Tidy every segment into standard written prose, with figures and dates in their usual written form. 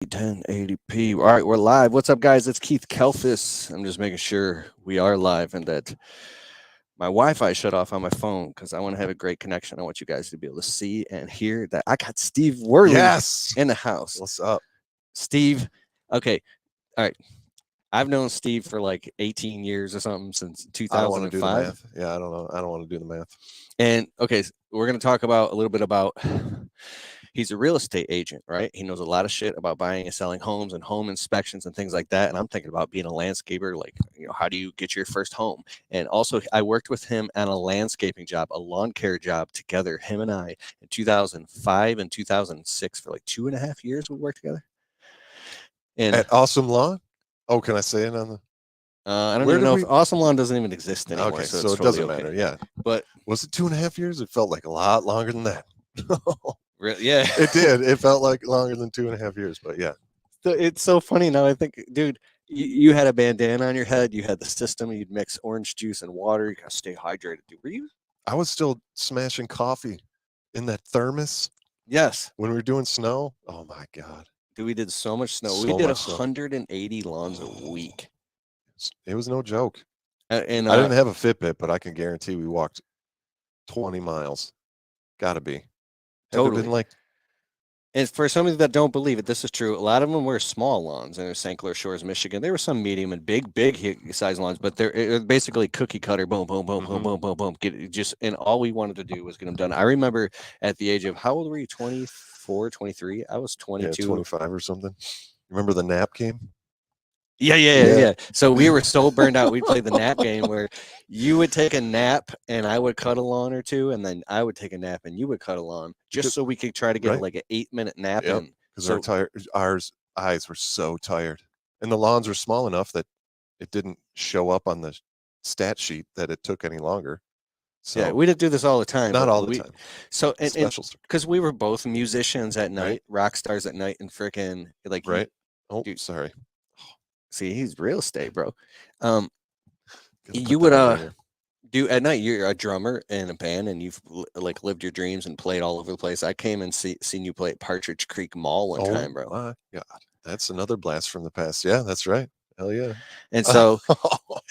1080p. All right, we're live. What's up, guys? It's Keith Kelfis. I'm just making sure we are live and that my Wi-Fi shut off on my phone because I want to have a great connection. I want you guys to be able to see and hear that I got Steve Worley Yes. in the house. What's up? Steve. Okay. All right. I've known Steve for like 18 years or something since I don't want to do the 2005. math. Yeah, I don't know. I don't want to do the math. And okay, we're going to talk about a little bit about he's a real estate agent, right? He knows a lot of shit about buying and selling homes and home inspections and things like that. And I'm thinking about being a landscaper, like, how do you get your first home? And also, I worked with him on a landscaping job, a lawn care job together, him and I, in 2005 and 2006 for like 2.5 years. We worked together. And At Awesome Lawn? Oh, can I say it on the? I don't even know if Awesome Lawn doesn't even exist anymore. Okay, so it totally doesn't matter. Yeah, but was it 2.5 years? It felt like a lot longer than that. yeah, it did. It felt like longer than 2.5 years, but yeah. So it's so funny now. I think, dude, you had a bandana on your head. You had the system. You'd mix orange juice and water. You gotta stay hydrated. Dude, were you? I was still smashing coffee in that thermos. Yes. When we were doing snow. Oh my god. Dude, we did so much snow. We did 180 lawns a week. It was no joke. And I didn't have a Fitbit, but I can guarantee we walked 20 miles. Gotta be. Totally. Been like. And for some of you that don't believe it, this is true. A lot of them were small lawns in St. Clair Shores, Michigan. There were some medium and big size lawns, but they're basically cookie cutter. Boom, boom, boom, boom, boom, boom, boom. And all we wanted to do was get them done. I remember at the age of, how old were you? 24, 23? I was 22. Yeah, 25 or something. Remember the nap game? Yeah. So we were so burned out. We'd play the nap game where you would take a nap and I would cut a lawn or two, and then I would take a nap and you would cut a lawn, just so we could try to get like an 8-minute nap in. Because our eyes were so tired, and the lawns were small enough that it didn't show up on the stat sheet that it took any longer. So yeah, we didn't do this all the time. Not all the time. So because we were both musicians at night, rock stars at night, and freaking like dude, sorry. See, he's real estate, bro. You would do at night. You're a drummer in a band, and you've like lived your dreams and played all over the place. I came and seen you play at Partridge Creek Mall one time, bro. My God, that's another blast from the past. Yeah, that's right. Hell yeah. And so,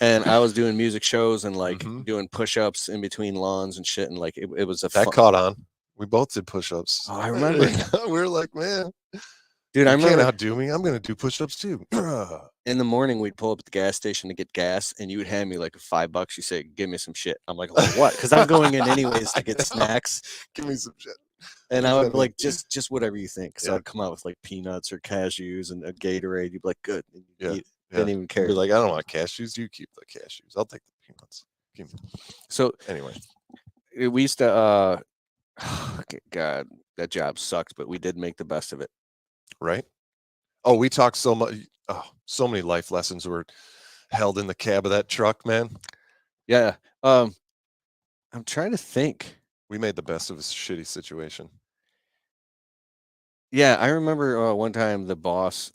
and I was doing music shows and like doing push-ups in between lawns and shit, and like it was that caught on. We both did push-ups. Oh, I remember. We were like, man. Dude, I remember. You can't outdo me. I'm going to do push-ups too. In the morning, we'd pull up at the gas station to get gas, and you would hand me like $5. You say, "Give me some shit." I'm like, "What?" Because I'm going in anyways to get snacks. Give me some shit. And I would be like, just whatever you think. So I'd come out with like peanuts or cashews and a Gatorade. You'd be like, "Good." Didn't even care. You'd be like, "I don't want cashews. You keep the cashews. I'll take the peanuts." So anyway, we used to. God, that job sucked, but we did make the best of it. Right? Oh, we talked so much. Oh, so many life lessons were held in the cab of that truck, man. Yeah. I'm trying to think. We made the best of a shitty situation. Yeah, I remember one time the boss.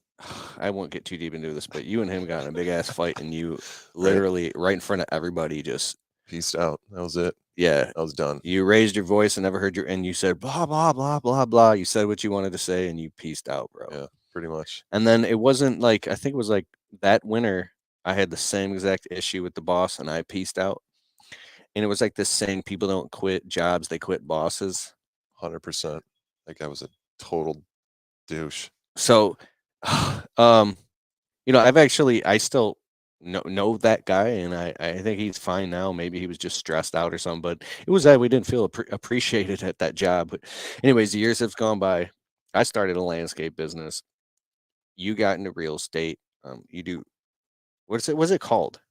I won't get too deep into this, but you and him got in a big ass fight, and you literally right in front of everybody just peaced out. That was it. Yeah, I was done. You raised your voice and never heard and you said blah blah blah blah blah. You said what you wanted to say, and you pieced out, bro. Yeah, pretty much. And then it wasn't like, I think it was like that winter, I had the same exact issue with the boss, and I pieced out. And it was like this saying: people don't quit jobs, they quit bosses. 100%. Like I was a total douche. So, I still know that guy, and I think he's fine now. Maybe he was just stressed out or something, but it was that we didn't feel appreciated at that job. But anyways, the years have gone by. I started a landscape business. You got into real estate. You do, what's it called?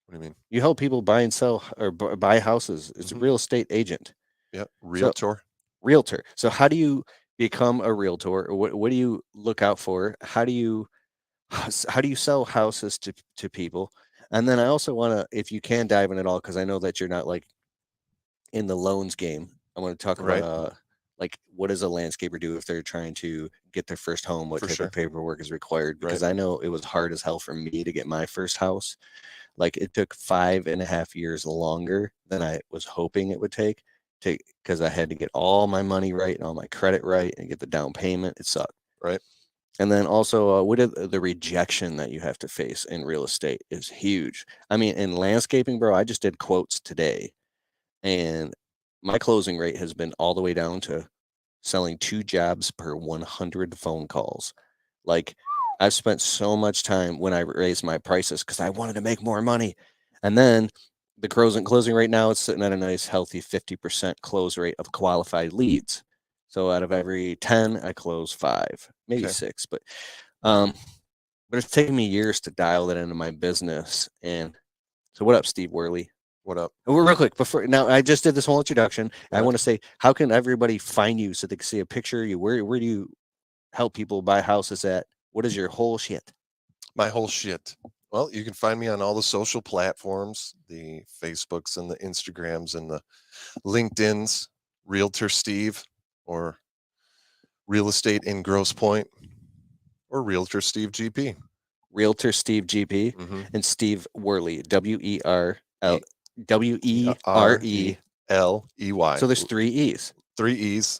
What do you mean? You help people buy and sell or buy houses. It's a real estate agent. Yeah, realtor. Realtor. So how do you become a realtor? What do you look out for? How do you sell houses to people? And then I also want to, if you can, dive in at all, because I know that you're not like in the loans game. I want to talk about like, what does a landscaper do if they're trying to get their first home? What type of paperwork is required? Because I know it was hard as hell for me to get my first house. Like it took 5.5 years longer than I was hoping it would take, because I had to get all my money right and all my credit right and get the down payment. It sucked. Right. And then also, what are the rejection that you have to face in real estate is huge. I mean, in landscaping, bro, I just did quotes today, and my closing rate has been all the way down to selling 2 jobs per 100 phone calls. Like, I've spent so much time when I raised my prices because I wanted to make more money. And then the closing rate now is sitting at a nice healthy 50% close rate of qualified leads. So out of every 10, I close 5, maybe Okay. 6. Um, but it's taken me years to dial that into my business. And so, what up, Steve Worley? What up? Real quick, before now, I just did this whole introduction. I Right. want to say, how can everybody find you so they can see a picture of you? Where do you help people buy houses at? What is your whole shit? My whole shit. Well, you can find me on all the social platforms, the Facebooks and the Instagrams and the LinkedIn's, Realtor Steve, or Real Estate in Grosse Point, or Realtor Steve GP. Realtor Steve GP Mm-hmm. and Steve Worley, WERL E- WERE. L-E-Y. So there's 3 E's. 3 E's,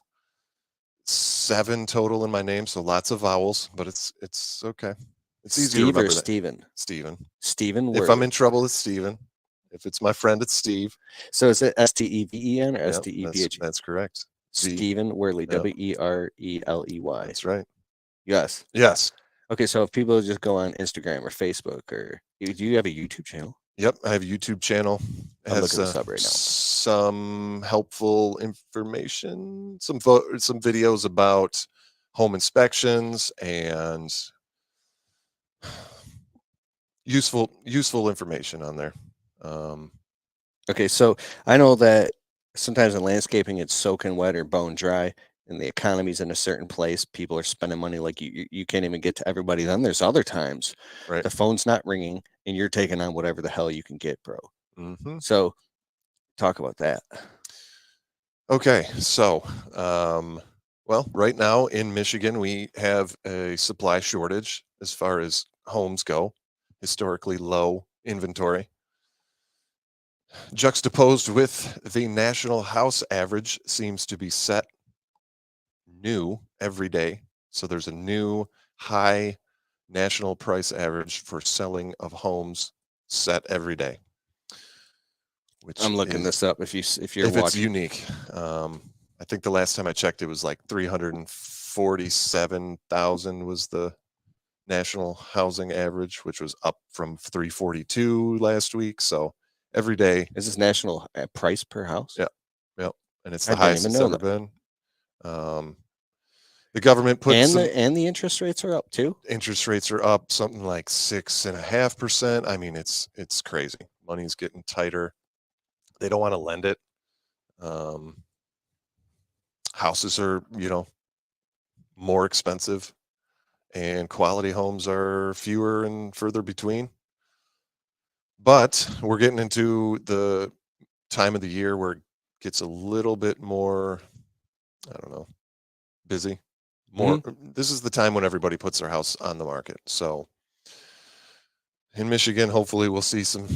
7 total in my name, so lots of vowels, but it's okay. It's easy to Steve or remember that. Steven? Steven. Steven If I'm Worley. in trouble, it's Steven. If it's my friend, it's Steve. So is it STEVEN or Yep, STEVH? that's correct. V. Steven Worley, Yep, WERELEY. that's right. Yes. Yes. Okay, so if people just go on Instagram or Facebook, or do you have a YouTube channel? Yep, I have a YouTube channel. It I'm has looking this up right now. some helpful information, some videos about home inspections and useful information on there. Okay, so I know that sometimes in landscaping it's soaking wet or bone dry, and the economy's in a certain place. People are spending money like you can't even get to everybody. Then there's other times Right. the phone's not ringing and you're taking on whatever the hell you can get, bro. Mm-hmm. So talk about that. Okay, so well, right now in Michigan we have a supply shortage as far as homes go. Historically low inventory. Juxtaposed with the national house average seems to be set new every day. So there's a new high national price average for selling of homes set every day. Which I'm looking is, this up. If you're if watching, it's unique, I think the last time I checked, it was like 347,000 was the national housing average, which was up from 342 last week. So every day, is this national price per house? Yeah. Yep, and it's I the didn't highest even it's know ever that. been. The government put And some the interest rates are up too. interest rates are up something like 6.5%. I mean, it's crazy. Money's getting tighter. They don't want to lend it. Houses are, more expensive, and quality homes are fewer and further between. But we're getting into the time of the year where it gets a little bit more, I don't know, busy. This is the time when everybody puts their house on the market. So in Michigan, hopefully we'll see some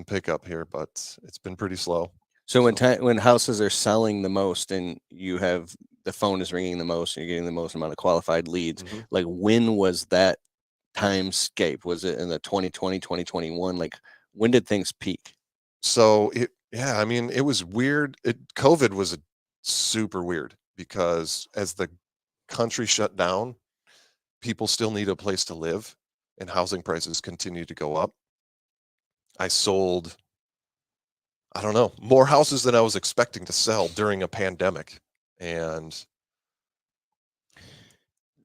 pickup here, but it's been pretty slow. So when houses are selling the most and you have the phone is ringing the most and you're getting the most amount of qualified leads, like when was that timescape? Was it in the 2020, 2021? Like when did things peak? So I mean, it was weird. COVID was super weird because as the country shut down, people still need a place to live and housing prices continue to go up. I sold, I don't know, more houses than I was expecting to sell during a pandemic. And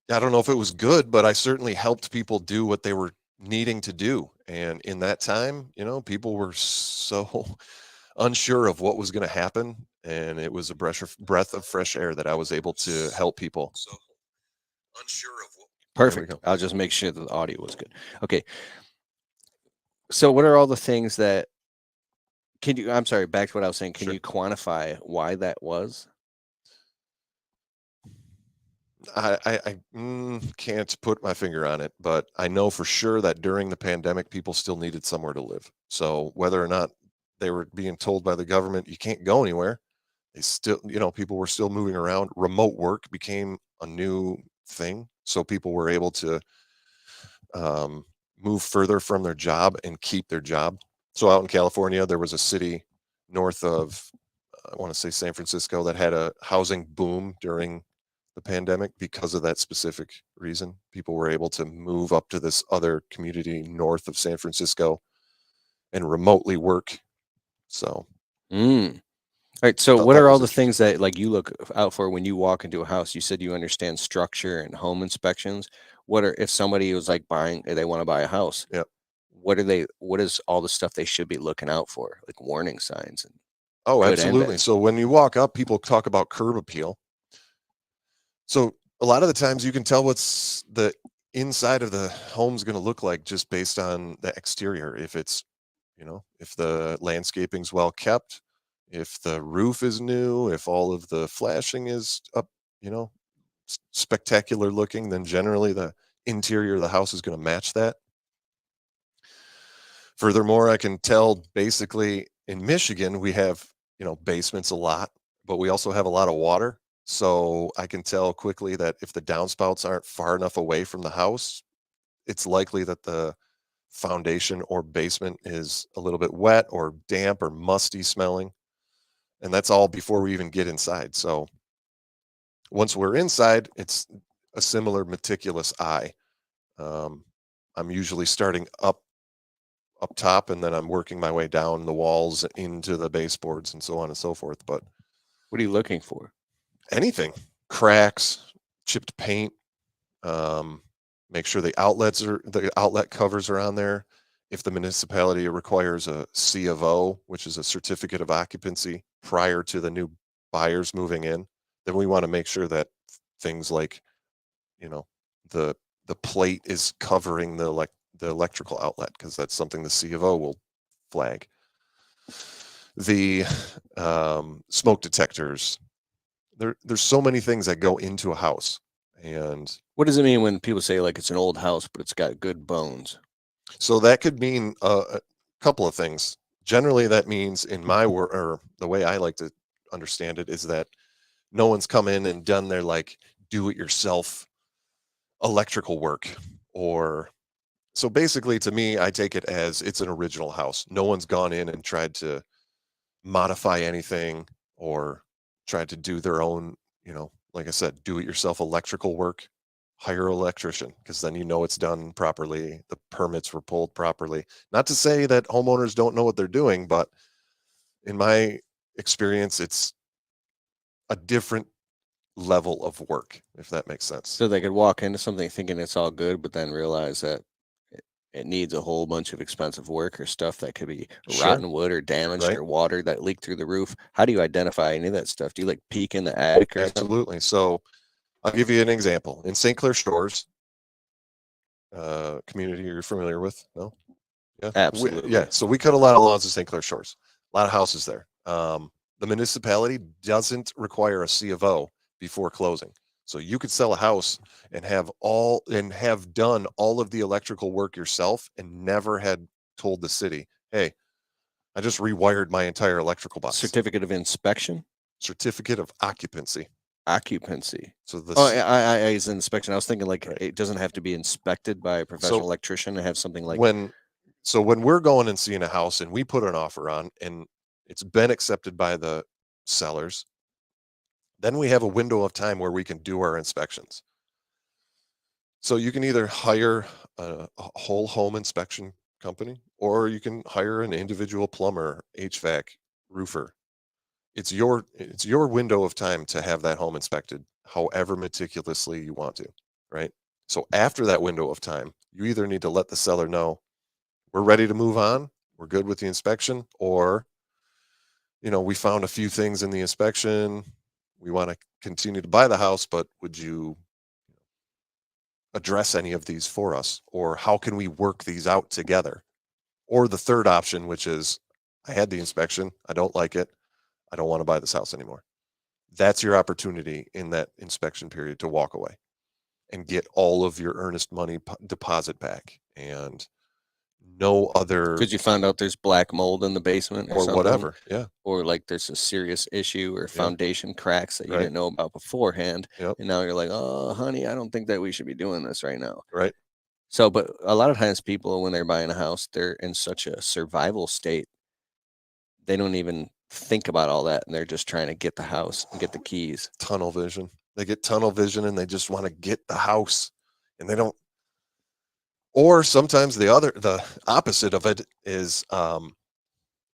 I don't know if it was good, but I certainly helped people do what they were needing to do. And in that time, people were so unsure of what was going to happen. And it was a breath of fresh air that I was able to help people. So unsure of what. Perfect. I'll just make sure that the audio was good. Okay. So what are all the things that I'm sorry, back to what I was saying. Can you quantify why that was? I can't put my finger on it, but I know for sure that during the pandemic, people still needed somewhere to live. So whether or not they were being told by the government, you can't go anywhere, they still, people were still moving around. Remote work became a new thing. so people were able to move further from their job and keep their job. So out in California, there was a city north of, I want to say San Francisco, that had a housing boom during the pandemic because of that specific reason. People were able to move up to this other community north of San Francisco and remotely work. So Mm. All right. So, thought what that are all was the interesting. things that like you look out for when you walk into a house? You said you understand structure and home inspections. What are if somebody was like buying, they want to buy a house? Yep. What are they? What is all the stuff they should be looking out for, like warning signs and Oh, good and absolutely. bad? So when you walk up, people talk about curb appeal. So a lot of the times you can tell what's the inside of the home's going to look like just based on the exterior. If it's, if the landscaping's well kept, if the roof is new, if all of the flashing is up, you know, spectacular looking, then generally the interior of the house is going to match that. Furthermore, I can tell basically in Michigan, we have, basements a lot, but we also have a lot of water. So I can tell quickly that if the downspouts aren't far enough away from the house, it's likely that the foundation or basement is a little bit wet or damp or musty smelling. And that's all before we even get inside. So once we're inside, it's a similar meticulous eye. Um, I'm usually starting up top, and then I'm working my way down the walls into the baseboards and so on and so forth. But What are you looking for? anything, cracks, chipped paint, um, make sure the outlet covers are on there. If the municipality requires a C of O, which is a certificate of occupancy prior to the new buyers moving in, then we want to make sure that things like, you know, the the plate is covering the electrical outlet, because that's something the C of O will flag. The smoke detectors. There's so many things that go into a house, and What does it mean when people say like it's an old house, but it's got good bones? so that could mean a couple of things. Generally, that means in my work, or the way I like to understand it, is that no one's come in and done their like do it yourself electrical work. Or so basically, to me, I take it as it's an original house. No one's gone in and tried to modify anything or tried to do their own, like I said, do it yourself electrical work. Hire an electrician, because then it's done properly. The permits were pulled properly. Not to say that homeowners don't know what they're doing, but in my experience, it's a different level of work, if that makes sense. So they could walk into something thinking it's all good, but then realize that it needs a whole bunch of expensive work or stuff that could be Sure. rotten wood or damaged Right. or water that leaked through the roof. How do you identify any of that stuff? Do you like peek in the attic or something? Absolutely. So I'll give you an example. In St. Clair Shores, community you're familiar with? No? Yeah. Absolutely. So we cut a lot of lawns in St. Clair Shores, a lot of houses there. The municipality doesn't require a C of O before closing. So you could sell a house and have done all of the electrical work yourself and never had told the city, hey, I just rewired my entire electrical box. Certificate of inspection? Certificate of occupancy. Occupancy. So the Oh, I as an inspection. I was thinking like Right. it doesn't have to be inspected by a professional electrician and have something like when we're going and seeing a house and we put an offer on and it's been accepted by the sellers, then we have a window of time where we can do our inspections. So you can either hire a whole home inspection company, or you can hire an individual plumber, HVAC, roofer. It's your window of time to have that home inspected however meticulously you want to, right? So after that window of time, you either need to let the seller know we're ready to move on, we're good with the inspection, or we found a few things in the inspection, we want to continue to buy the house, but would you address any of these for us, or how can we work these out together? Or the third option, which is I had the inspection, I don't like it, I don't want to buy this house anymore. That's your opportunity in that inspection period to walk away and get all of your earnest money deposit back and no other Because you found out there's black mold in the basement or or something, whatever. Yeah. or like there's a serious issue or Yep. foundation cracks that you Right. didn't know about beforehand. Yep. And now you're like, oh, honey, I don't think that we should be doing this right now. Right. So, but a lot of times people, when they're buying a house, they're in such a survival state, they don't even think about all that. And they're just trying to get the house and get the keys. Tunnel vision. They get tunnel vision and they just want to get the house, and they don't. Or sometimes the opposite of it is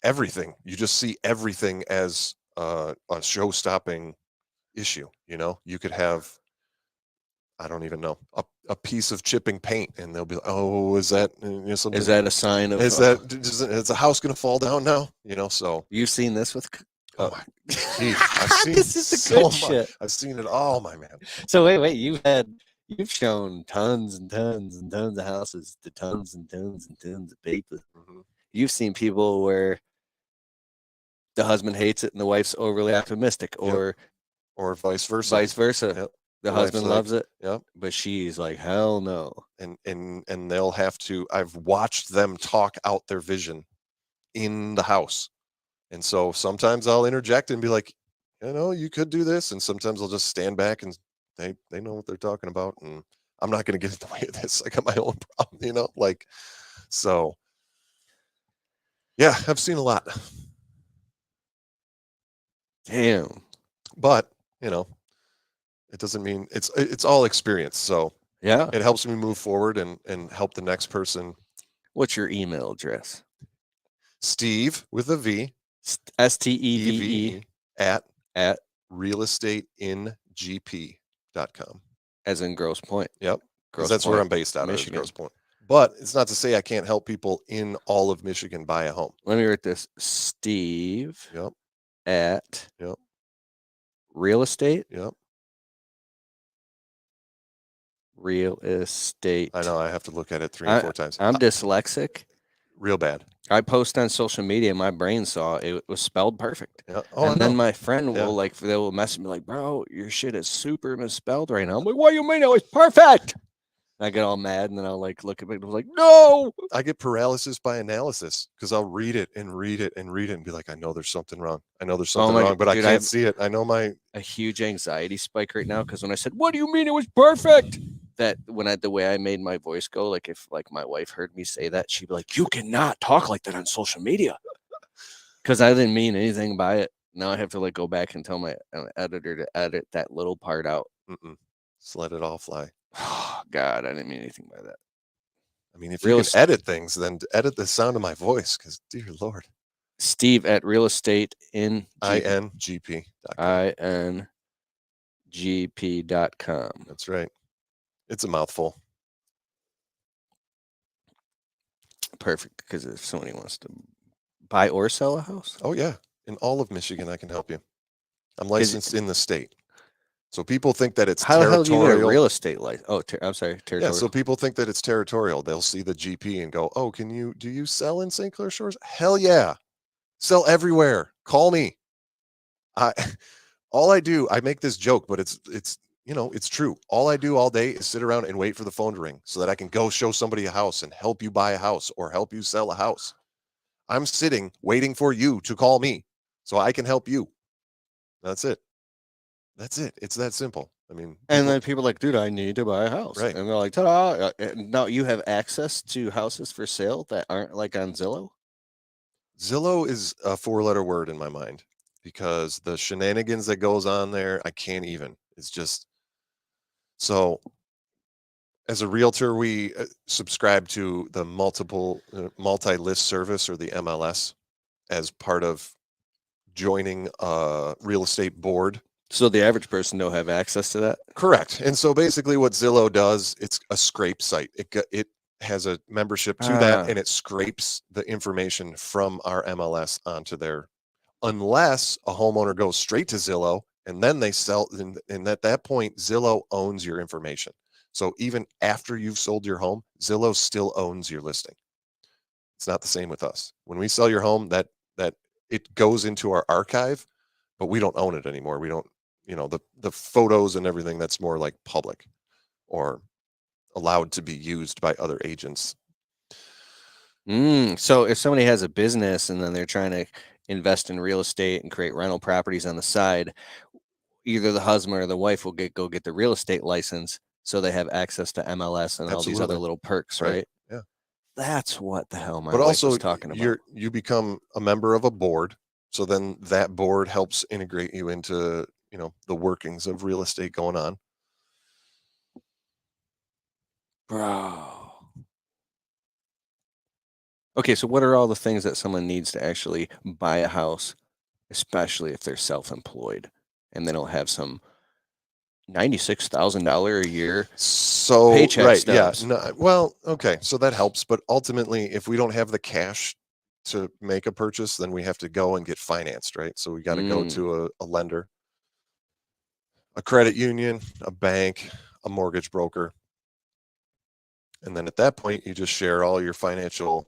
everything. You just see everything as a show-stopping issue. You could have, I don't even know, a piece of chipping paint, and they'll be like, "Oh, is that something? Is that a sign of? Is the house going to fall down now?" So You've seen this with? oh my, geez, I've seen This is the so good much. shit. I've seen it all, my man. So wait, you've shown tons and tons and tons of houses to tons and tons and tons of people. Mm-hmm. You've seen people where the husband hates it and the wife's overly optimistic, or vice versa. vice versa. Yep. The wife's husband loves it, Yep. but she's like, hell no. And they'll have to. I've watched them talk out their vision in the house, and so sometimes I'll interject and be like, you could do this, and sometimes I'll just stand back and they know what they're talking about, and I'm not going to get in the way of this. I got my own problem, so. Yeah, I've seen a lot. Damn. But, it doesn't mean it's all experience. So Yeah. it helps me move forward and help the next person. What's your email address? Steve with a V. STEVE at at realestateinGP.com. As in Grosse Pointe. Yep. Grosse That's Pointe, where I'm based out of, Michigan. Grosse Pointe. But it's not to say I can't help people in all of Michigan buy a home. Let me write this. Steve. Yep. At. Yep. Real estate. Yep. Real estate. I know. I have to look at it 3 or 4 times. I'm dyslexic. Real bad. I post on social media. My brain saw it was spelled perfect. Yeah. Oh, and then my friend will they will message me like, bro, your shit is super misspelled right now. I'm like, what do you mean? It was perfect. I get all mad, and then I'll like look at it and like, no. I get paralysis by analysis because I'll read it and read it and read it and be like, I know there's something wrong. I know there's something wrong, but dude, I can't see it. I know a huge anxiety spike right now because when I said, what do you mean it was perfect? That the way I made my voice go, like if like my wife heard me say that, she'd be like, you cannot talk like that on social media. Because I didn't mean anything by it. Now I have to like go back and tell my editor to edit that little part out. Just let it all fly. Oh, God, I didn't mean anything by that. I mean, if you can edit things, then edit the sound of my voice, because dear Lord. Steve at real estate in INGP.com. INGP.com. That's right. It's a mouthful. Perfect, because if somebody wants to buy or sell a house. Oh, yeah. In all of Michigan, I can help you. I'm licensed in the state. So people think that it's territorial. How the hell do you get a real estate license? Oh, I'm sorry, territorial. Yeah, so people think that it's territorial. They'll see the GP and go, oh, do you sell in St. Clair Shores? Hell yeah. Sell everywhere. Call me. All I do, I make this joke, but it's true. All I do all day is sit around and wait for the phone to ring so that I can go show somebody a house and help you buy a house or help you sell a house. I'm sitting waiting for you to call me so I can help you. That's it. That's it. It's that simple. I mean, and then people are like, dude, I need to buy a house. Right. And they're like, ta-da. Now you have access to houses for sale that aren't like on Zillow? Zillow is a 4-letter word in my mind because the shenanigans that goes on there, I can't even. It's just so. As a realtor, we subscribe to the multi-list service, or the MLS, as part of joining a real estate board. So the average person don't have access to that? Correct. And so basically what Zillow does, it's a scrape site. It has a membership to that, and it scrapes the information from our MLS onto there, unless a homeowner goes straight to Zillow and then they sell. And at that point, Zillow owns your information. So even after you've sold your home, Zillow still owns your listing. It's not the same with us. When we sell your home, that it goes into our archive, but we don't own it anymore. We don't, the photos and everything, that's more like public or allowed to be used by other agents. So if somebody has a business and then they're trying to invest in real estate and create rental properties on the side, either the husband or the wife will go get the real estate license so they have access to MLS and all these other Absolutely. little perks, Right. right? Yeah. That's what the hell my But wife also was talking about. you become a member of a board. So then that board helps integrate you into, the workings of real estate going on. Bro. Okay, so what are all the things that someone needs to actually buy a house, especially if they're self-employed and they don't have some $96,000 a year So paycheck right, yeah. stubs? No, well, okay, so that helps, but ultimately, if we don't have the cash to make a purchase, then we have to go and get financed, right? So we got to go Mm. to a lender, a credit union, a bank, a mortgage broker, and then at that point, you just share all your financial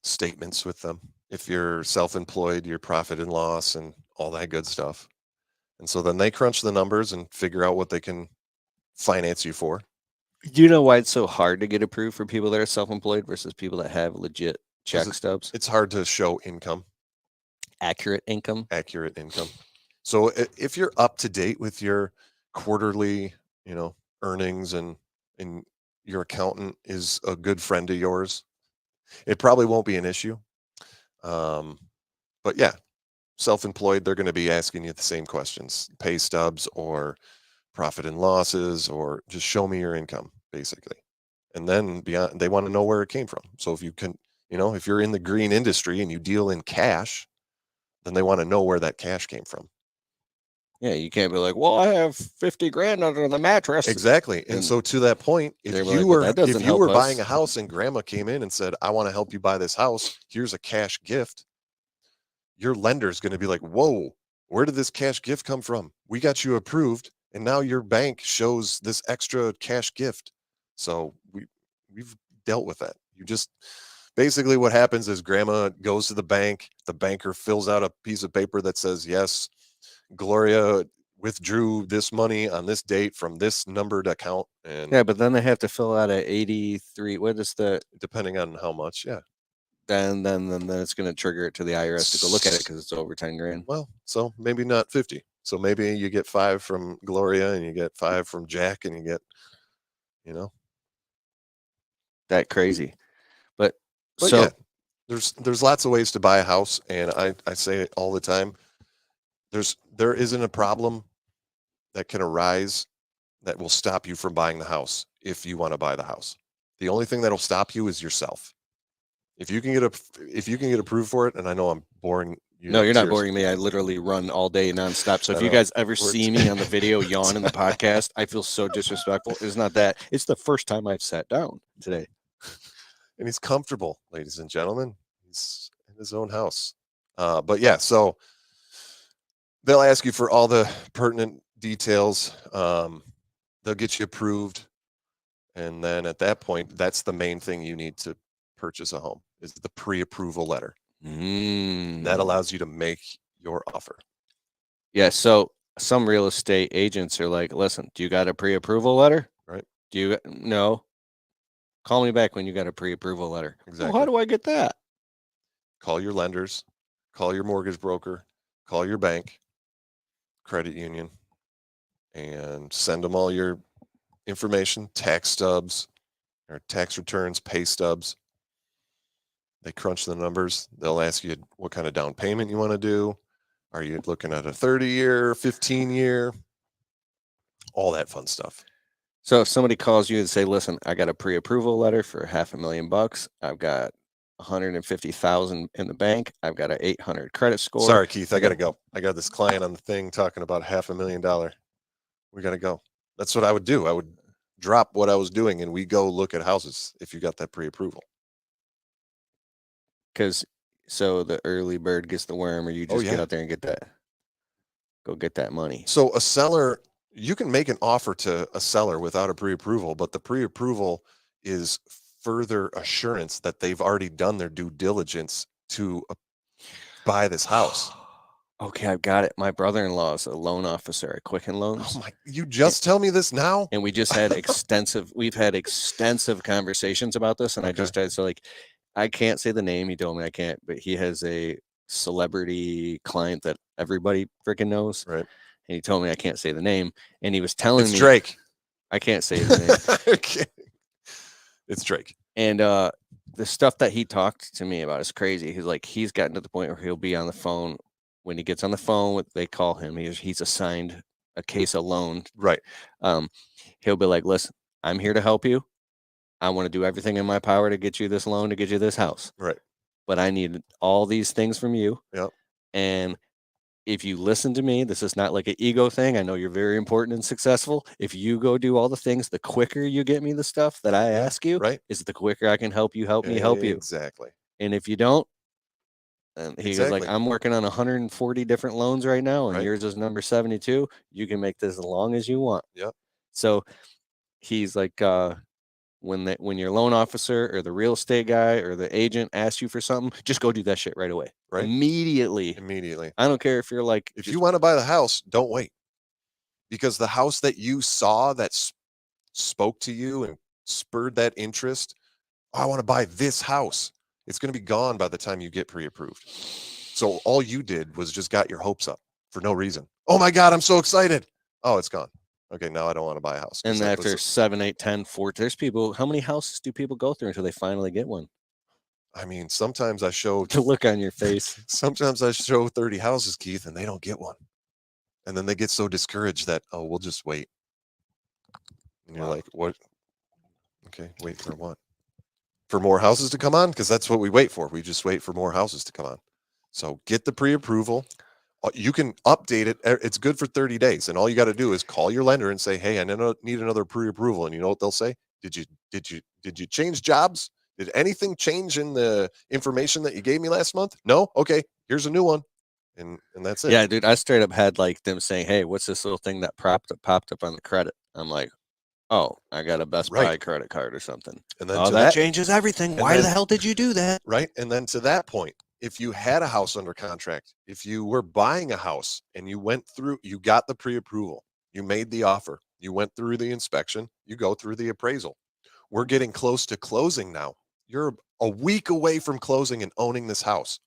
statements with them. If you're self-employed, your profit and loss and all that good stuff. And so then they crunch the numbers and figure out what they can finance you for. Do you know why it's so hard to get approved for people that are self-employed versus people that have legit 'Cause check stubs? it's hard to show income, Accurate income? accurate income. So if you're up to date with your quarterly, earnings and your accountant is a good friend of yours, it probably won't be an issue. Um, but yeah, self-employed, they're going to be asking you the same questions, pay stubs or profit and losses, or just show me your income, basically. And then beyond, they want to know where it came from. So if you can, if you're in the green industry and you deal in cash, then they want to know where that cash came from. Yeah, you can't be like, well, I have 50 grand under the mattress. Exactly. And And so to that point, if they're you like, well, were that doesn't if you help were buying a us. house and grandma came in and said, I want to help you buy this house, here's a cash gift, your lender is going to be like, whoa, where did this cash gift come from? We got you approved, and now your bank shows this extra cash gift. So we've dealt with that. You just basically what happens is grandma goes to the banker fills out a piece of paper that says, yes, Gloria withdrew this money on this date from this numbered account, and Yeah, but then they have to fill out a 83. What is the depending on how much, yeah. then it's going to trigger it to the IRS to go look at it because it's over 10 grand. Well, so maybe not 50. So maybe you get 5 from Gloria and you get 5 from Jack and you get, you know. That crazy. But But so yeah, there's lots of ways to buy a house, and I say it all the time. There isn't a problem that can arise that will stop you from buying the house if you want to buy the house. The only thing that'll stop you is yourself. If you can get approved for it, and I know I'm boring you. no, you're not Seriously. boring me. I literally run all day nonstop. So I if you know. guys ever We're- see me on the video yawn in the podcast, I feel so disrespectful. It's not that. It's the first time I've sat down today. And he's comfortable, ladies and gentlemen. He's in his own house. But yeah, so they'll ask you for all the pertinent details. They'll get you approved, and then at that point, that's the main thing you need to purchase a home is the pre-approval letter. That allows you to make your offer. Yeah. So some real estate agents are like, listen, do you got a pre-approval letter? Right. Do you? No. Call me back when you got a pre-approval letter. Exactly. Well, how do I get that? Call your lenders, call your mortgage broker, call your bank, credit union, and send them all your information, tax stubs or tax returns, pay stubs. They crunch the numbers. They'll ask you what kind of down payment you want to do. Are you looking at a 30-year, 15-year, all that fun stuff? So if somebody calls you and say, listen, I got a pre-approval letter for $500,000. I've got 150,000 in the bank. I've got an 800 credit score. Sorry, Keith, I got to go. I got this client on the thing talking about $500,000. We got to go. That's what I would do. I would drop what I was doing and we go look at houses if you got that pre-approval. Because so the early bird gets the worm, or you just get out there and go get that money. So a seller, you can make an offer to a seller without a pre-approval, but the pre-approval is further assurance that they've already done their due diligence to buy this house. Okay, I've got it. My brother-in-law is a loan officer at Quicken Oh Loans. my, you just tell me this now? And we've had extensive conversations about this. And I Okay. just had, so like, I can't say the name. He told me I can't, but he has a celebrity client that everybody freaking knows. Right. And he told me I can't say the name. And he was telling It's me Drake. I can't say his name. Okay. It's Drake. And the stuff that he talked to me about is crazy. He's like, he's gotten to the point where he'll be on the phone. When he gets on the phone, they call him. He's assigned a case of loan. Right. He'll be like, listen, I'm here to help you. I want to do everything in my power to get you this loan, to get you this house. Right. But I need all these things from you. Yep. And if you listen to me, this is not like an ego thing. I know you're very important and successful. If you go do all the things, the quicker you get me the stuff that I ask you, Right. is the quicker I can help you, help me, help you. Exactly. And if you don't, and he goes like, Exactly. I'm working on 140 different loans right now, and Right. yours is number 72. You can make this as long as you want. Yep. So he's like, when your loan officer or the real estate guy or the agent asks you for something, just go do that shit right away. Right. Immediately. I don't care if you're like, if you want to buy the house, don't wait. Because the house that you saw that spoke to you and spurred that interest, oh, I want to buy this house. It's going to be gone by the time you get pre-approved. So all you did was just got your hopes up for no reason. Oh my God, I'm so excited. Oh, it's gone. Okay, now I don't want to buy a house. And after 7, 8, 10, 14, there's people, how many houses do people go through until they finally get one? I mean, sometimes I show The look on your face. Sometimes I show 30 houses, Keith, and they don't get one. And then they get so discouraged that, oh, we'll just wait. And you're like, what? Okay, wait for what? For more houses to come on? Because that's what we wait for. We just wait for more houses to come on. So get the pre-approval. You can update it. It's good for 30 days. And all you got to do is call your lender and say, hey, I need another pre-approval. And you know what they'll say? Did you change jobs? Did anything change in the information that you gave me last month? No? Okay, here's a new one. And that's it. Yeah, dude, I straight up had like them saying, hey, what's this little thing that popped up on the credit? I'm like, oh, I got a Best Buy credit card or something. And then oh, that changes everything. Why the hell did you do that? Right. And then to that point, if you had a house under contract, if you were buying a house and you got the pre-approval, you made the offer, you went through the inspection, you go through the appraisal. We're getting close to closing now. You're a week away from closing and owning this house.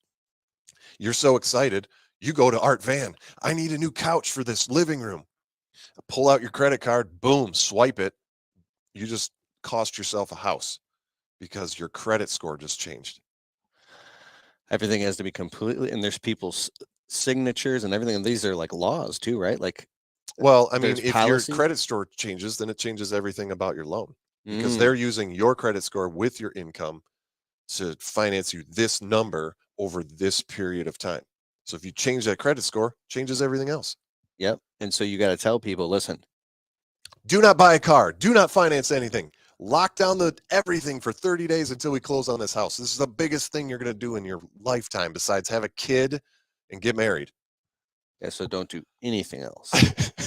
You're so excited. You go to Art Van. I need a new couch for this living room. Pull out your credit card, boom, swipe it. You just cost yourself a house because your credit score just changed. Everything has to be completely, and there's people's signatures and everything. And these are like laws too, right? Like, well, I mean, if your credit score changes, then it changes everything about your loan because they're using your credit score with your income to finance you this number over this period of time. So if you change that credit score, changes everything else. Yep. And so you got to tell people, listen, do not buy a car. Do not finance anything. Lock down everything for 30 days until we close on this house. This is the biggest thing you're going to do in your lifetime besides have a kid and get married. Yeah, so don't do anything else.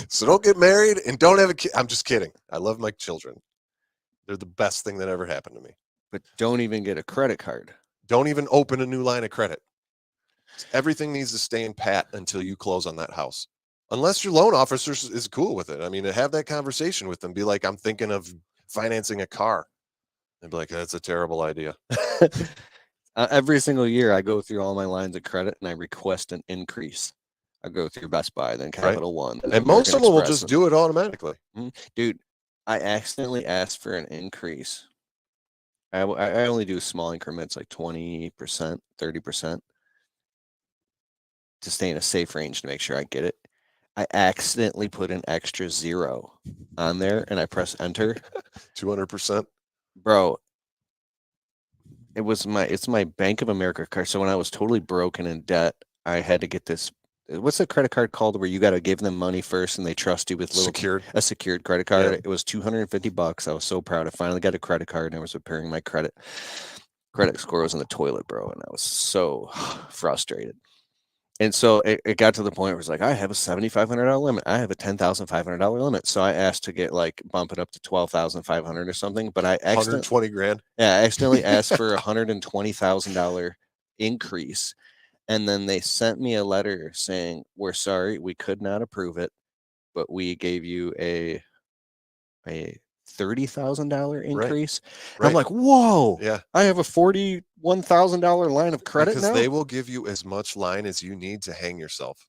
So don't get married and don't have a kid. I'm just kidding. I love my children. They're the best thing that ever happened to me. But don't even get a credit card. Don't even open a new line of credit. Everything needs to stay in pat until you close on that house. Unless your loan officer is cool with it. I mean, to have that conversation with them, be like, I'm thinking of financing a car. They'd be like, that's a terrible idea. Every single year, I go through all my lines of credit and I request an increase. I go through Best Buy, then Capital One. And most of them will just do it automatically. Dude, I accidentally asked for an increase. I only do small increments, like 20%, 30%, to stay in a safe range to make sure I get it. I accidentally put an extra 0 on there and I press enter. 200%. Bro, it's my Bank of America card. So when I was totally broken in debt, I had to get this. What's the credit card called where you got to give them money first and they trust you with a secured credit card? Yeah. It was $250. I was so proud. I finally got a credit card and I was repairing my credit. Credit score was in the toilet, bro. And I was so frustrated. And so it got to the point where it was like, I have a $7,500 limit. I have a $10,500 limit. So I asked to get bump it up to $12,500 or something. But I $120,000. Yeah, I accidentally asked for $120,000 increase. And then they sent me a letter saying, we're sorry, we could not approve it, but we gave you a $30,000 increase. And I'm Right. like, whoa, Yeah. I have a $41,000 line of credit Because now. they will give you as much line as you need to hang yourself.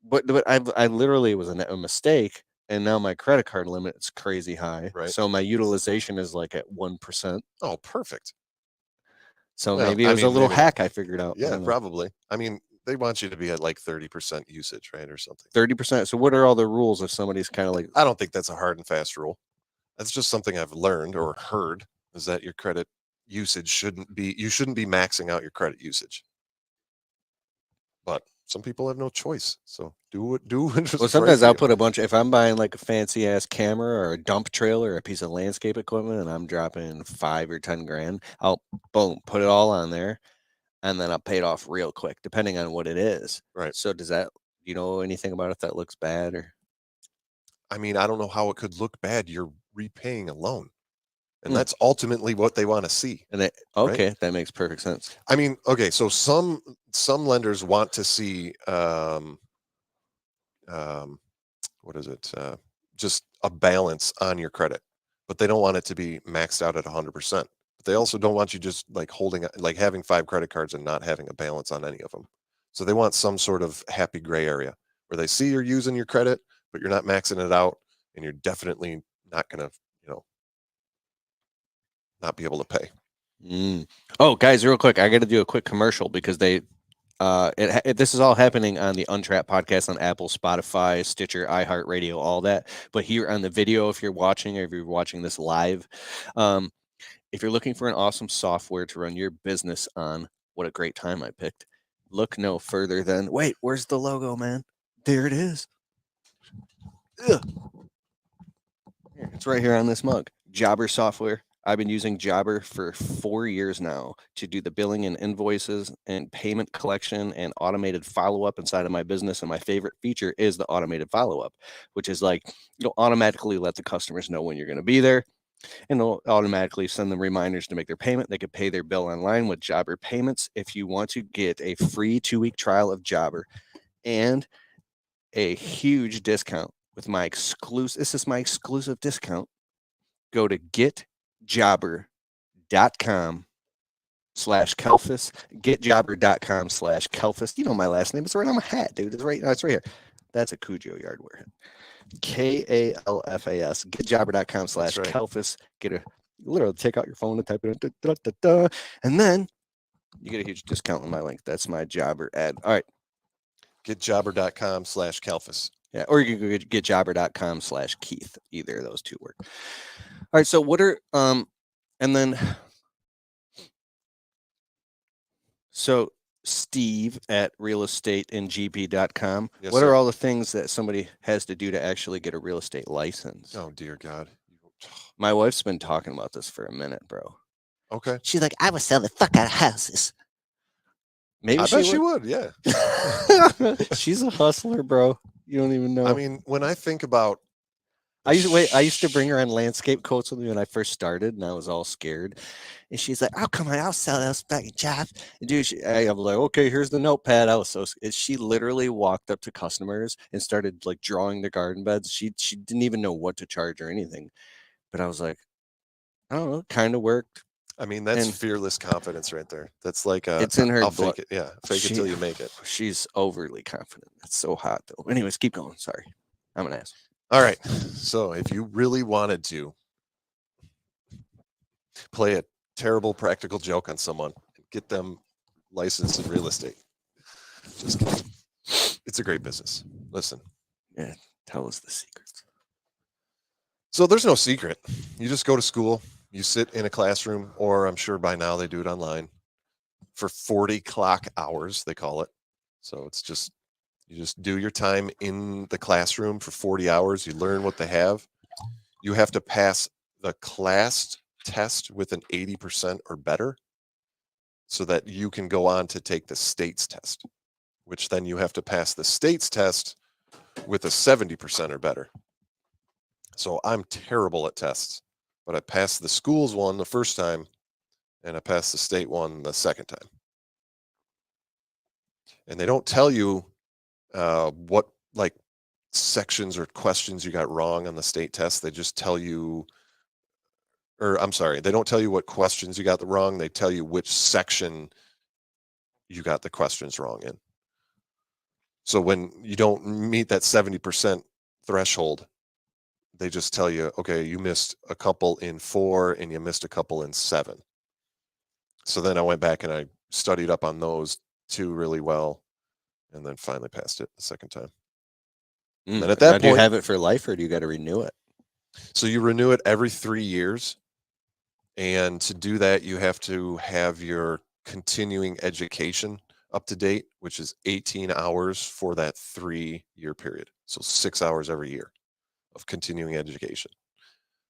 But I literally was a mistake, and now my credit card limit is crazy high. Right. So my utilization is like at 1%. Oh, perfect. So Well, maybe it I was a mean, little maybe not. hack I figured out. I Yeah, don't know. probably. I mean, they want you to be at like 30% usage, right? Or something. 30%. So what are all the rules if somebody's kind of like, I don't think that's a hard and fast rule. That's just something I've learned or heard, is that your credit usage shouldn't be maxing out your credit usage. But some people have no choice. So do it. well, sometimes I'll put a bunch, if I'm buying like a fancy ass camera or a dump trailer or a piece of landscape equipment and I'm dropping 5 or 10 grand, I'll boom, put it all on there. And then I'll pay it off real quick, depending on what it is. Right. So does that, you know anything about if that looks bad or? I mean, I don't know how it could look bad. You're repaying a loan. And Hmm. that's ultimately what they want to see. And it, okay, that makes perfect sense. I mean, okay, so some lenders want to see what is it? Just a balance on your credit, but they don't want it to be maxed out at 100%. But they also don't want you just like having 5 credit cards and not having a balance on any of them. So they want some sort of happy gray area where they see you're using your credit, but you're not maxing it out, and you're definitely not going to, not be able to pay. Oh, guys, real quick, I got to do a quick commercial because this is all happening on the Untrapped podcast on Apple, Spotify, Stitcher, iHeartRadio, all that. But here on the video, if you're watching or if you're watching this live, if you're looking for an awesome software to run your business on, what a great time I picked. Look no further than, wait, where's the logo, man? There it is. Ugh. It's right here on this mug. Jobber software. I've been using Jobber for 4 years now to do the billing and invoices and payment collection and automated follow-up inside of my business. And my favorite feature is the automated follow-up, which is like, you'll automatically let the customers know when you're going to be there. And it'll automatically send them reminders to make their payment. They can pay their bill online with Jobber Payments. If you want to get a free 2-week trial of Jobber and a huge discount with my exclusive discount, go to getjobber.com/Kelfus, getjobber.com/Kelfus. You know my last name. It's right on my hat, dude. It's right here. That's a Cujo Yardware hat. KALFAS, getjobber.com/Kelfus. Literally take out your phone and type it in, and then you get a huge discount on my link. That's my Jobber ad. All right. Getjobber.com/Kelfus. Yeah, or you can go getjobber.com/Keith. Either of those two work. All right. So what are and then so Steve at realestateinGP.com. Yes, what sir. are all the things that somebody has to do to actually get a real estate license? Oh dear God. My wife's been talking about this for a minute, bro. Okay. She's like, I would sell the fuck out of houses. Maybe I bet she would. Yeah. She's a hustler, bro. You don't even know. I mean, when I think about, I used to bring her on landscape quotes with me when I first started, and I was all scared. And she's like, oh, come on, I'll sell those fucking jobs. And dude, I was like, okay, here's the notepad. I was so she literally walked up to customers and started like drawing the garden beds. She didn't even know what to charge or anything. But I was like, I don't know, kind of worked. I mean, that's fearless confidence right there. That's like it's in her I'll blood. fake it. Yeah, fake it till you make it. She's overly confident. It's so hot though. Anyways, keep going. Sorry, I'm an ass. All right. So if you really wanted to play a terrible practical joke on someone and get them licensed in real estate, just kidding. It's a great business. Listen. Yeah, tell us the secrets. So there's no secret. You just go to school. You sit in a classroom, or I'm sure by now they do it online, for 40 clock hours, they call it. So it's just, you just do your time in the classroom for 40 hours. You learn what they have. You have to pass the class test with an 80% or better so that you can go on to take the state's test, which then you have to pass the state's test with a 70% or better. So I'm terrible at tests, but I passed the school's one the first time and I passed the state one the second time. and they don't tell you what like sections or questions you got wrong on the state test. They just tell you, or I'm sorry, they don't tell you what questions you got wrong. They tell you which section you got the questions wrong in. So when you don't meet that 70% threshold, they just tell you, okay, you missed a couple in 4 and you missed a couple in 7. So then I went back and I studied up on those 2 really well, and then finally passed it the second time. Mm. And at that Now, do you point- have it for life, or do you got to renew it? So you renew it every 3 years. And to do that, you have to have your continuing education up to date, which is 18 hours for that 3-year period. So 6 hours every year of continuing education.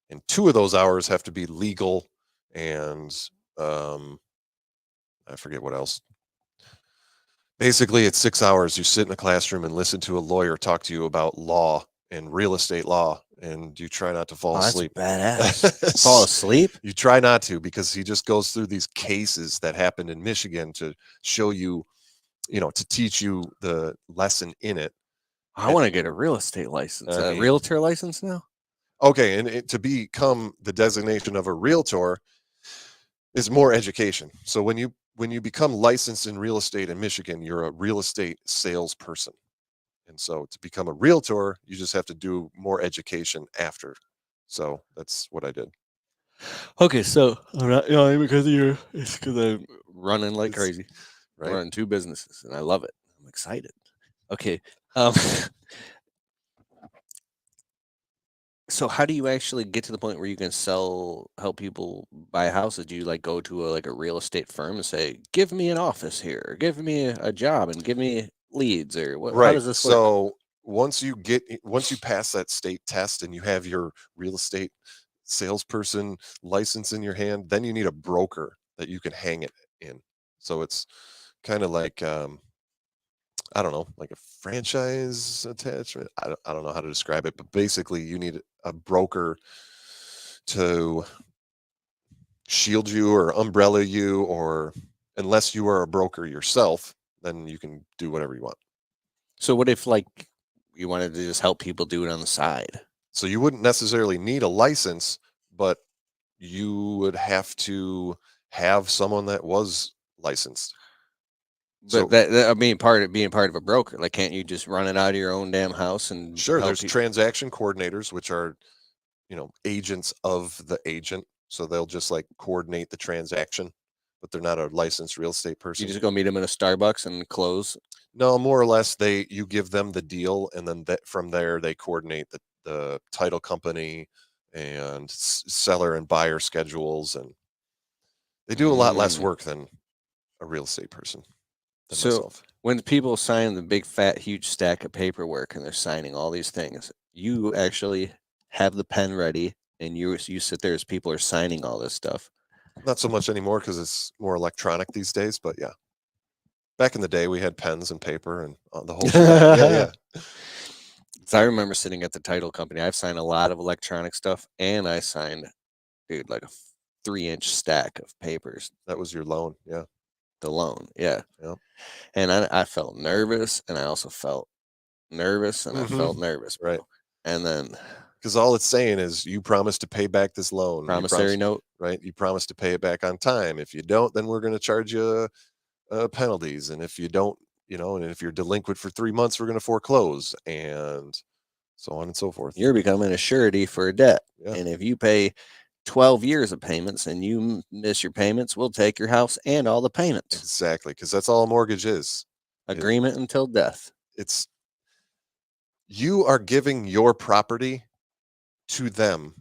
And 2 of those hours have to be legal and I forget what else. Basically, it's 6 hours. You sit in a classroom and listen to a lawyer talk to you about law and real estate law, and you try not to fall Oh, that's asleep. badass. Fall asleep? You try not to, because he just goes through these cases that happened in Michigan to show you, to teach you the lesson in it. I want to get a real estate license, I a mean- realtor license now. Okay, and to become the designation of a realtor is more education. So when you become licensed in real estate in Michigan, you're a real estate salesperson. And so to become a realtor, you just have to do more education after. So that's what I did. Okay, so I'm not yelling because it's because I'm running like It's- crazy. I'm Right. running 2 businesses, and I love it. I'm excited. Okay, so how do you actually get to the point where you can help people buy houses? Do you like go to a real estate firm and say, "Give me an office here, or give me a job, and give me leads," or what? How Right. does this work? So once you pass that state test and you have your real estate salesperson license in your hand, then you need a broker that you can hang it in. So it's kind of like I don't know, like a franchise attachment. I don't know how to describe it, but basically you need a broker to shield you or umbrella you, or unless you are a broker yourself, then you can do whatever you want. So what if like you wanted to just help people do it on the side? So you wouldn't necessarily need a license, but you would have to have someone that was licensed. But So- that I mean, being part of a broker, like, can't you just run it out of your own damn house and Sure, help there's peop- transaction coordinators, which are, agents of the agent. So they'll just like coordinate the transaction, but they're not a licensed real estate you person. just go meet them in a Starbucks and close? No, more or less, you give them the deal, and then from there they coordinate the title company and seller and buyer schedules, and they do a lot less Mm. work than a real estate person. Than So- myself. When people sign the big fat huge stack of paperwork and they're signing all these things, you actually have the pen ready and you sit there as people are signing all this stuff. Not so much anymore because it's more electronic these days, but yeah. Back in the day, we had pens and paper and the whole shebang. Yeah. So I remember sitting at the title company. I've signed a lot of electronic stuff, and I signed, dude, like a 3-inch stack of papers. That was your loan. Yeah. The loan, yeah. Yep. And I felt nervous, and I also felt nervous, and I Mhm. felt nervous, bro. Right. And then Because all it's saying is you promise to pay back this loan. You promissory note. right? You promise to pay it back on time. If you don't, then we're going to charge you penalties. And if you don't, and if you're delinquent for 3 months, we're going to foreclose, and so on and so forth. You're becoming a surety for a debt, Yeah. and if you pay 12 years of payments and you miss your payments, we'll take your house and all the payments. Exactly, because that's all a mortgage is. Agreement until death. It's you are giving your property to them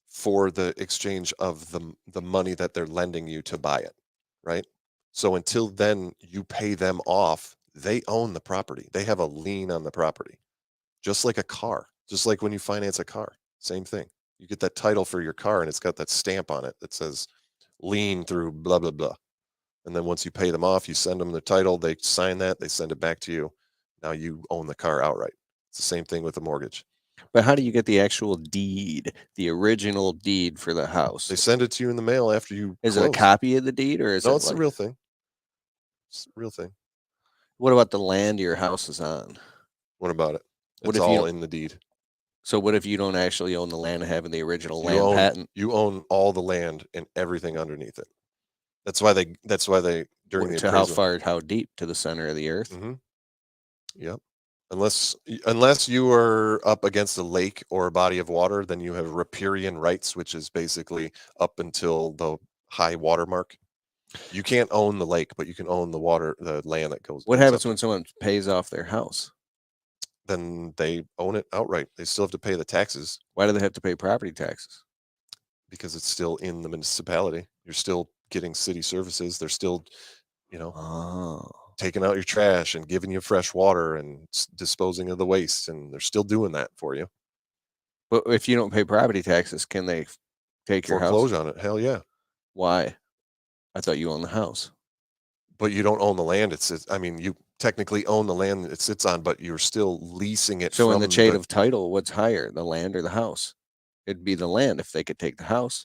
for the exchange of the money that they're lending you to buy it, right? So until then you pay them off, they own the property. They have a lien on the property. Just like a car, just like when you finance a car, same thing. You get that title for your car and it's got that stamp on it that says lien through blah blah blah. And then once you pay them off, you send them the title, they sign that, they send it back to you. Now you own the car outright. It's the same thing with a mortgage. But how do you get the actual deed, the original deed for the house? They send it to you in the mail after you Is it a close. copy of the deed, or is No, it it's like, the real thing. It's the real thing. What about the land your house is on? What about it? What It's if you all don't- in the deed. So what if you don't actually own the land and having the original You land own patent? you own all the land and everything underneath it. That's why they during the To how appraisal. far, how deep to the center of the earth? Hmm. Yep. Unless you are up against a lake or a body of water, then you have riparian rights, which is basically up until the high water mark. You can't own the lake, but you can own the water, the land that goes. What ends happens up- when someone pays off their house? Then they own it outright. They still have to pay the taxes Why do they have to pay property taxes? because it's still in the municipality. You're still getting city services. They're still, Oh, taking out your trash and giving you fresh water and disposing of the waste, and they're still doing that for you. but if you don't pay property taxes, can they take your house? Foreclose on it. Hell yeah. Why? I thought you owned the house. But you don't own the land. I mean, you technically own the land it sits on, but you're still leasing it. So from in the chain of title, what's higher, the land or the house? It'd be the land. If they could take the house,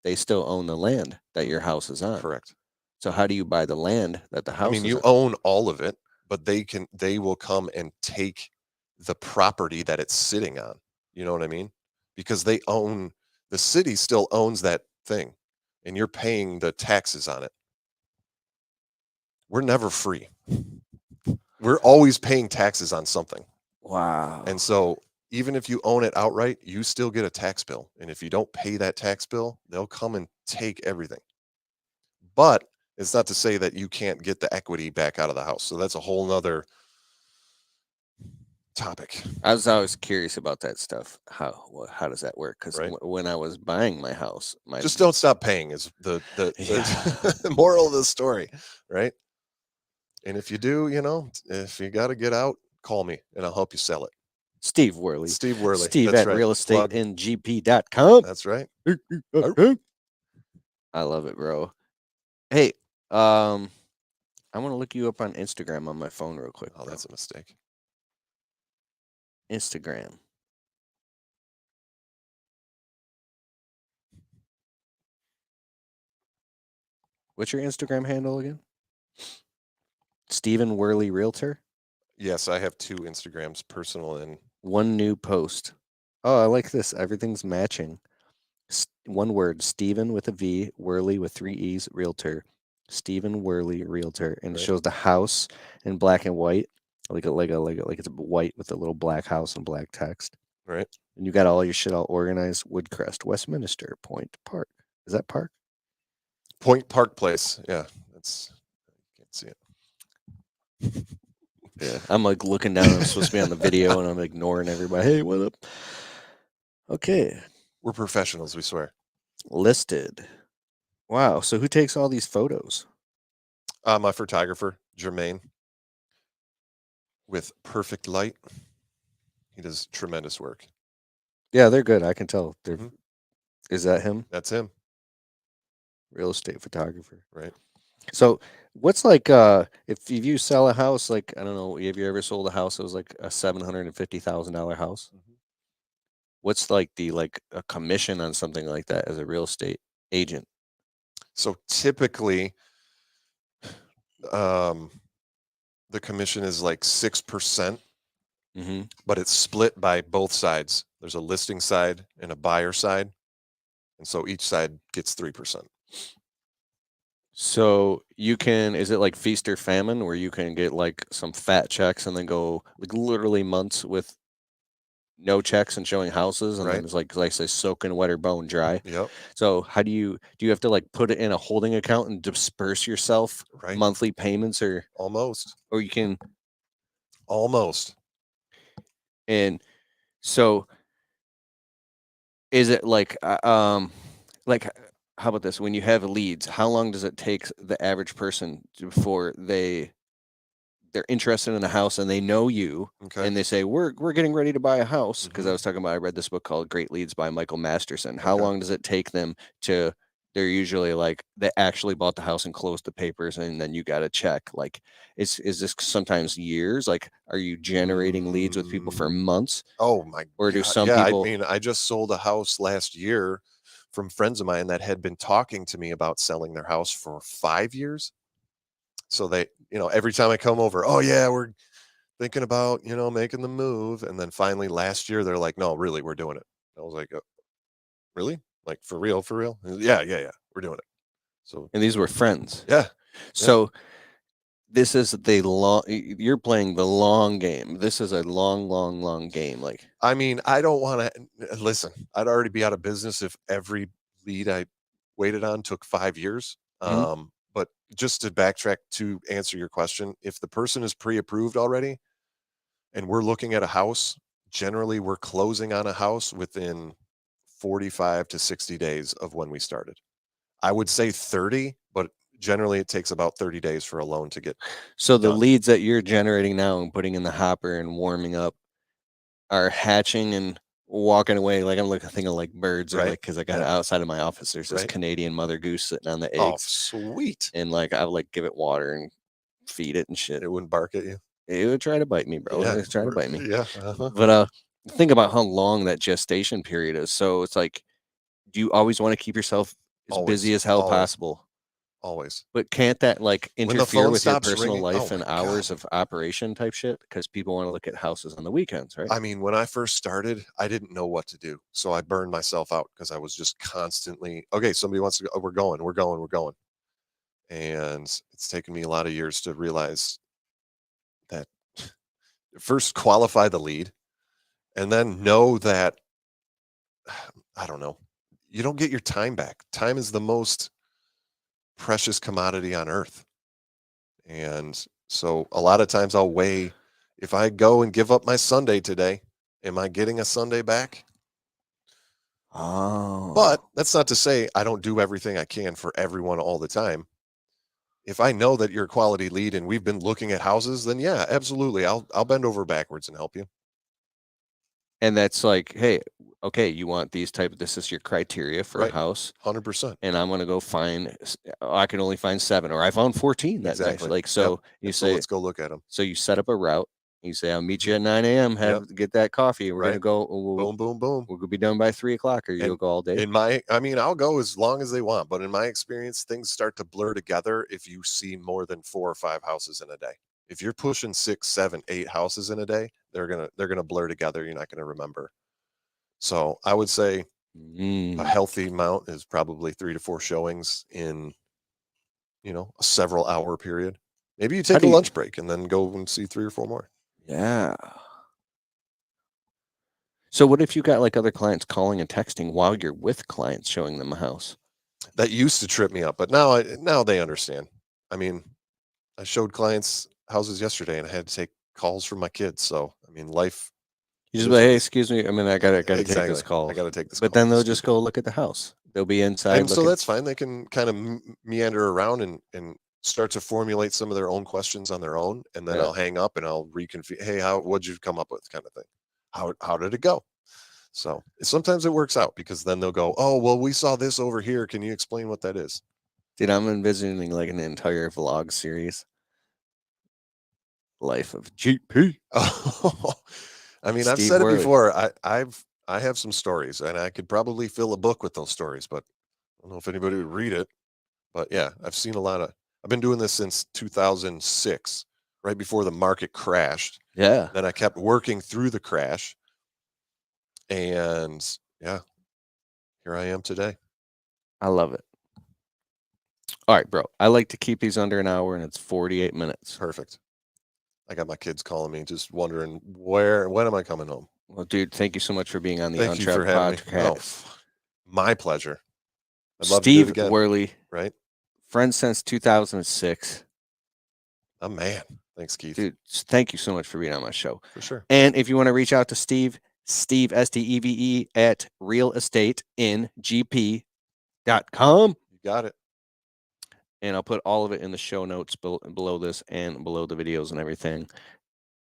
they still own the land that your house is on. correct. So how do you buy the land that the house I mean, is you on? own all of it, but they will come and take the property that it's sitting on. You know what I mean? Because the city still owns that thing, and you're paying the taxes on it. We're never free. We're always paying taxes on something. Wow. And so even if you own it outright, you still get a tax bill. And if you don't pay that tax bill, they'll come and take everything. But it's not to say that you can't get the equity back out of the house. So that's a whole nother topic. I was always curious about that stuff. How does that work? Because Right. when I was buying my house, Just don't stop paying is the Yeah. moral of the story, right? And if you do, if you got to get out, call me and I'll help you sell it. Steve Worley. Steve Worley. Steve That's at right. Plug. realestatengp.com. That's right. I love it, bro. Hey, I want to look you up on Instagram on my phone real quick. Oh, bro. that's a mistake. Instagram. What's your Instagram handle again? Stephen Worley Realtor. Yes, I have 2 Instagrams, personal and One new post. Oh, I like this. Everything's matching. One word, Stephen with a V, Worley with 3 E's, Realtor. Stephen Worley Realtor, and it Right. shows the house in black and white, like it's white with a little black house and black text. right. And you got all your shit all organized. Woodcrest, Westminster, Point Park. Is that Park? Point Park Place. Yeah, that's can't see it. Yeah. I'm like looking down. I'm supposed to be on the video, and I'm ignoring everybody. Hey, what up? Okay, We're professionals, we swear. listed. Wow. So who takes all these photos? My photographer, Jermaine, with perfect light. He does tremendous work. Yeah, they're good. I can tell. Mhm. Is that him? That's him, Real estate photographer. right? So what's like if you sell a house, like I don't know, have you ever sold a house that was like a $750,000 house? Mhm. What's like a commission on something like that as a real estate agent? So typically, the commission is like 6%, Mm-hmm. but it's split by both sides. There's a listing side and a buyer side, and so each side gets 3%. So you can, is it like feast or famine where you can get like some fat checks and then go like literally months with no checks and showing houses, and Right. then it's like I say, soaking wet or bone dry. Yep, So how do you have to like put it in a holding account and disperse yourself right. monthly payments, or Almost. you can? Almost. And so is it like how about this? When you have leads, how long does it take the average person before they're interested in a house and they know you Okay. and they say we're getting ready to buy a house? Because Mhm. I was talking about, I read this book called Great Leads by Michael Masterson. How Okay. long does it take them to? They're usually like they actually bought the house and closed the papers, and then you got to check. Like, is this sometimes years? Like, are you generating leads with people for months? Oh my Or do God. some Yeah, people? I mean, I just sold a house last year from friends of mine that had been talking to me about selling their house for 5 years. So they, every time I come over, oh yeah, we're thinking about, making the move. And then finally last year, they're like, no, really, we're doing it. I was like, really? Like for real, for real? Yeah. We're doing it. So And these were friends. yeah, So this is the long. You're playing the long game. This is a long game. Like, I mean, I don't want to listen. I'd already be out of business if every lead I waited on took 5 years. Mhm. But just to backtrack to answer your question, if the person is pre-approved already and we're looking at a house, generally we're closing on a house within 45 to 60 days of when we started. I would say 30, but generally it takes about 30 days for a loan to get so the done. leads that you're generating now and putting in the hopper and warming up are hatching and walking away. Like I'm looking thinking like birds, or Right. like because I got it Yeah. outside of my office. There's this Right. Canadian mother goose sitting on the Oh, eggs, sweet. and like I would like give it water and feed it and shit. It wouldn't bark at you. It would try to bite me, bro. It was trying to bite me. Yeah. But think about how long that gestation period is. So it's like, do you always want to keep yourself as busy Always, as hell always. possible? Always. But can't that like When the interfere phone with your stops personal ringing, oh life and my hours God. of operation type shit? Because people want to look at houses on the weekends, right? I mean, when I first started, I didn't know what to do. So I burned myself out because I was just constantly, okay, somebody wants to go, oh, we're going. And it's taken me a lot of years to realize that first qualify the lead and then know that, I don't know, you don't get your time back. Time is the most precious commodity on earth. And so a lot of times I'll weigh, if I go and give up my Sunday today, am I getting a Sunday back? Oh, But that's not to say I don't do everything I can for everyone all the time. If I know that you're a quality lead and we've been looking at houses, then yeah, absolutely. I'll bend over backwards and help you. and that's like, hey, okay, you want these type. This is your criteria for Right. a house, 100%. and I'm gonna go find. I can only find 7, or I found 14 that night. Exactly. Like so, Yep. you And so say, let's go look at them. so you set up a route. You say, I'll meet you at 9 a.m. Get that coffee. We're gonna Right. go. Boom, boom, boom. We're gonna be done by 3 o'clock, or you'll And go all day. I'll go as long as they want, but in my experience, things start to blur together if you see more than 4 or 5 houses in a day. If you're pushing 6, 7, 8 houses in a day, they're gonna blur together. You're not gonna remember. So I would say a healthy amount is probably 3 to 4 showings in, a several hour period. Maybe you take a lunch break and then go and see 3 or 4 more. Yeah. So what if you got like other clients calling and texting while you're with clients showing them a house? That used to trip me up, but now they understand. I mean, I showed clients houses yesterday and I had to take calls from my kids. So, I mean, life. You just be like, hey, excuse me. I mean, I gotta take Exactly. this call. I got to take this But call. then they'll Excuse just me. go look at the house. They'll be inside. And so that's fine. They can kind of meander around and start to formulate some of their own questions on their own. And then Yeah. I'll hang up and I'll reconfigure. Hey, what'd you come up with, kind of thing? How did it go? So sometimes it works out because then they'll go, oh, well, we saw this over here. Can you explain what that is? Dude, I'm envisioning like an entire vlog series. Life of GP. Oh, I mean, I've Steve said Worley. it before. I have some stories and I could probably fill a book with those stories, but I don't know if anybody would read it. But yeah, I've been doing this since 2006, right before the market crashed. Yeah. Then I kept working through the crash. And yeah, here I am today. I love it. All right, bro. I like to keep these under an hour, and it's 48 minutes. Perfect. I got my kids calling me, just wondering when am I coming home? Well, dude, thank you so much for being on the Thank you for Untrapped having me. Podcast. Oh, my pleasure. I'd love to do it Steve again. Worley, Right? friend since 2006. Oh man. Thanks, Keith. Dude, thank you so much for being on my show. For sure. And if you want to reach out to Steve, Steve at realestateinGP.com. You got it. And I'll put all of it in the show notes below this and below the videos and everything.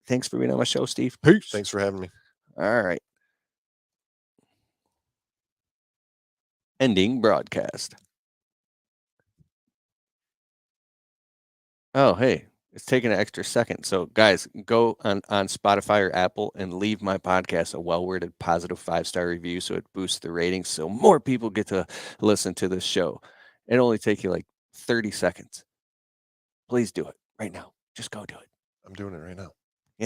Thanks for being on my show, Steve. Peace. Thanks for having me. All right. Ending broadcast. Oh, hey, it's taking an extra second. So, guys, go on Spotify or Apple and leave my podcast a well-worded, positive 5-star review so it boosts the ratings so more people get to listen to this show. It only takes you like 30 seconds. Please do it right now. Just go do it. I'm doing it right now.